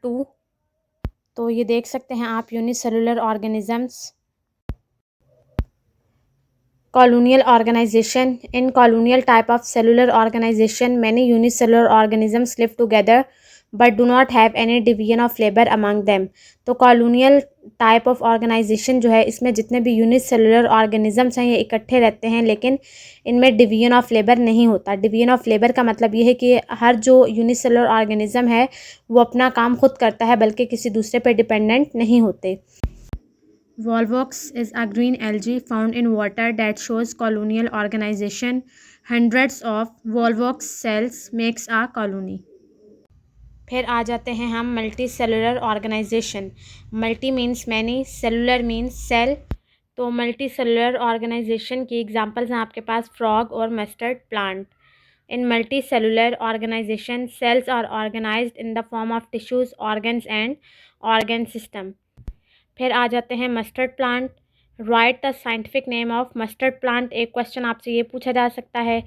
2। तो ये देख सकते हैं आप unicellular organisms. Colonial organization. In colonial type of cellular organization, many unicellular organisms live together but do not have any division of labor among them. तो colonial type of organization जो है इसमें जितने भी unicellular organisms हैं ये इकट्ठे रहते हैं, लेकिन इनमें division of labor नहीं होता। division of labor का मतलब ये है कि हर जो unicellular organism है वो अपना काम खुद करता है, बल्कि किसी दूसरे पे dependent नहीं होते। Volvox is a green algae found in water that shows colonial organization. Hundreds of Volvox cells makes a colony. फिर आ जाते हैं हम multicellular organisation. Multi means many, cellular means cell. तो मल्टी सेलुलर ऑर्गेनाइजेशन की examples हैं आपके पास फ्रॉग और mustard plant. In multicellular organisation cells are organised in the form of tissues, organs and organ system. फिर आ जाते हैं mustard plant. Write the scientific name of mustard plant. एक क्वेश्चन आपसे ये पूछा जा सकता है।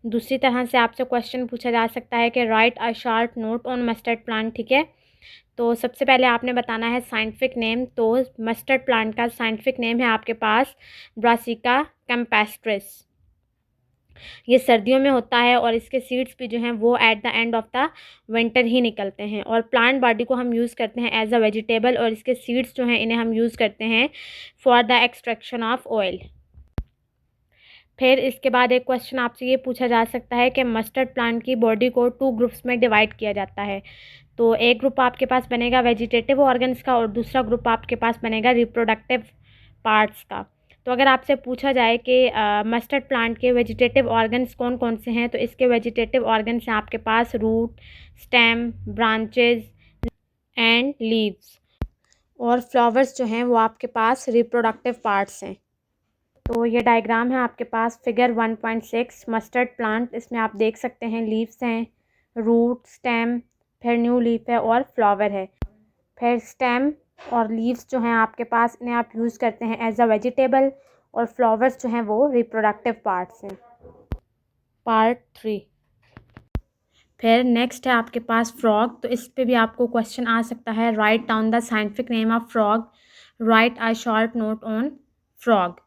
दूसरी तरह से आपसे क्वेश्चन पूछा जा सकता है कि right a short note on mustard plant. ठीक है, तो सबसे पहले आपने बताना है साइंटिफिक नेम। तो मस्टर्ड प्लांट का साइंटिफिक नेम है आपके पास ब्रासिका कैम्पेस्ट्रिस। ये सर्दियों में होता है और इसके सीड्स भी जो हैं वो at the end of the winter ही निकलते हैं। और प्लांट बॉडी को हम यूज़ करते हैं एज अ वेजिटेबल, और इसके सीड्स जो हैं इन्हें हम यूज़ करते हैं for the extraction of oil. फिर इसके बाद एक क्वेश्चन आपसे ये पूछा जा सकता है कि मस्टर्ड प्लांट की बॉडी को 2 ग्रुप्स में डिवाइड किया जाता है। तो एक ग्रुप आपके पास बनेगा वेजिटेटिव ऑर्गन्स का और दूसरा ग्रुप आपके पास बनेगा रिप्रोडक्टिव पार्ट्स का। तो अगर आपसे पूछा जाए कि मस्टर्ड प्लांट के वेजिटेटिव ऑर्गन्स कौन कौन से हैं, तो इसके वेजिटेटिव ऑर्गन्स हैं आपके पास root, stem, branches and leaves. और फ्लावर्स जो हैं वो आपके पास रिप्रोडक्टिव पार्ट्स हैं। तो ये डायग्राम है आपके पास फिगर 1.6 मस्टर्ड प्लांट। इसमें आप देख सकते हैं लीव्स हैं, रूट, स्टेम, फिर न्यू लीफ है और फ्लावर है। फिर स्टेम और लीव्स जो हैं आपके पास इन्हें आप यूज़ करते हैं एज अ वेजिटेबल, और फ्लावर्स जो हैं वो रिप्रोडक्टिव पार्ट्स हैं। पार्ट 3। फिर नेक्स्ट है आपके पास फ्रॉग। तो इस पे भी आपको क्वेश्चन आ सकता है। Right down the scientific name of frog. Right I short note on frog.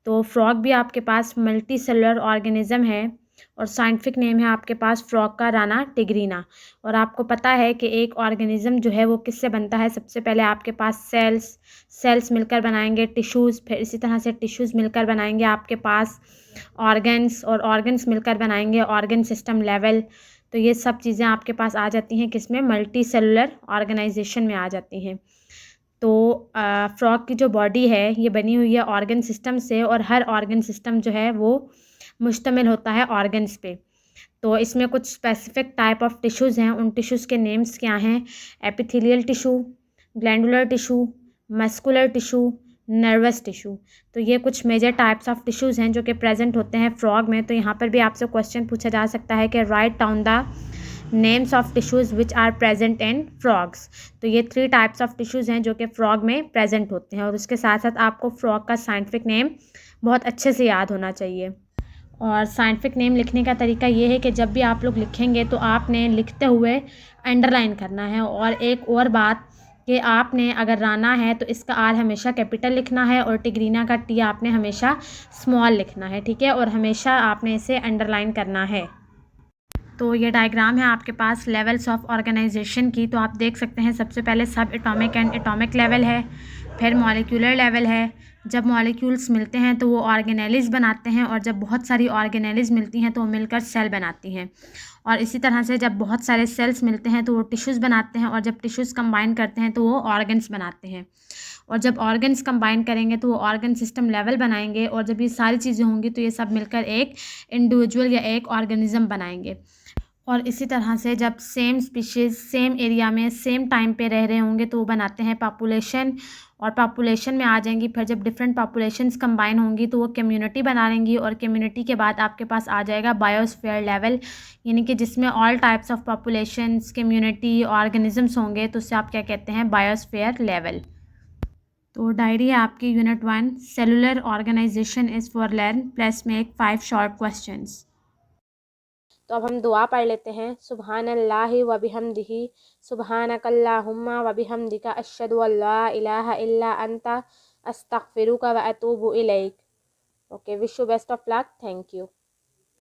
तो फ्रॉग भी आपके पास मल्टी सेलुलर ऑर्गेनिज्म है और साइंटिफिक नेम है आपके पास फ्रॉग का राना टिग्रीना। और आपको पता है कि एक ऑर्गेनिज्म जो है वो किससे बनता है। सबसे पहले आपके पास सेल्स मिलकर बनाएंगे टिश्यूज़, फिर इसी तरह से टिश्यूज़ मिलकर बनाएंगे आपके पास ऑर्गन्स, और ऑर्गन्स मिलकर बनाएंगे ऑर्गन सिस्टम लेवल। तो ये सब चीज़ें आपके पास आ जाती हैं किसमें, मल्टी सेलुलर ऑर्गेनाइजेशन में आ जाती हैं। तो फ्रॉग की जो बॉडी है ये बनी हुई है ऑर्गन सिस्टम से, और हर ऑर्गन सिस्टम जो है वो मुश्तमिल होता है ऑर्गन्स पे। तो इसमें कुछ स्पेसिफिक टाइप ऑफ टिश्यूज़ हैं। उन टिश्यूज़ के नेम्स क्या हैं? Epithelial tissue, glandular tissue, muscular tissue, nervous tissue. तो ये कुछ मेजर टाइप्स ऑफ टिश्यूज़ हैं जो कि प्रेजेंट होते हैं फ्रॉग में। तो यहाँ पर भी आपसे क्वेश्चन पूछा जा सकता है कि write down the names of tissues which are present in frogs. तो ये 3 टाइप्स ऑफ टिश्यूज़ हैं जो कि फ्रॉग में प्रेजेंट होते हैं, और उसके साथ साथ आपको फ्रॉग का साइंटिफिक नेम बहुत अच्छे से याद होना चाहिए। और साइंटिफिक नेम लिखने का तरीका ये है कि जब भी आप लोग लिखेंगे तो आपने लिखते हुए अंडरलाइन करना है। और एक और बात कि आपने अगर राना है तो इसका आर हमेशा कैपिटल लिखना है, और टिग्रीना का टी आपने हमेशा स्मॉल लिखना है। ठीक है, और हमेशा आपने इसे अंडरलाइन करना है। तो ये डायग्राम है आपके पास लेवल्स ऑफ ऑर्गेनाइजेशन की। तो आप देख सकते हैं सबसे पहले सब एटॉमिक एंड एटॉमिक लेवल है, फिर मॉलिक्यूलर लेवल है। जब मॉलिक्यूल्स मिलते हैं तो वो ऑर्गेनेलिज बनाते हैं, और जब बहुत सारी ऑर्गेनेलिज मिलती हैं तो वो मिलकर सेल बनाती हैं। और इसी तरह से जब बहुत सारे सेल्स मिलते हैं तो वो टिश्यूज़ बनाते हैं, और जब टिश्यूज़ कंबाइन करते हैं तो वो ऑर्गन्स बनाते हैं। और जब ऑर्गन्स कंबाइन करेंगे तो वो ऑर्गन सिस्टम लेवल बनाएंगे, और जब ये सारी चीज़ें होंगी तो ये सब मिलकर एक इंडिविजुअल या एक ऑर्गेनिज्म बनाएंगे। और इसी तरह से जब सेम स्पीशीज़ सेम एरिया में सेम टाइम पे रह रहे होंगे तो वो बनाते हैं पॉपुलेशन, और पॉपुलेशन में आ जाएंगी। फिर जब डिफरेंट पॉपुलेशंस कंबाइन होंगी तो वो कम्युनिटी बना लेंगी, और कम्युनिटी के बाद आपके पास आ जाएगा बायोस्फीयर लेवल, यानी कि जिसमें all types of populations, community, organisms होंगे। तो उससे आप क्या कहते हैं, बायोस्फीयर लेवल। तो डायरी है आपकी unit 1 cellular organisation is for learn plus make 5 short questions. तो अब हम दुआ पढ़ लेते हैं। सुब्हानल्लाहि व बिहम्दिही सुब्हानकल्लाहुम्मा व बिहम्दिका अशहदु अल्ला इलाहा इल्ला अंता अस्तगफिरुका व अतूबु इलैक। Okay, wish you best of luck. Thank you.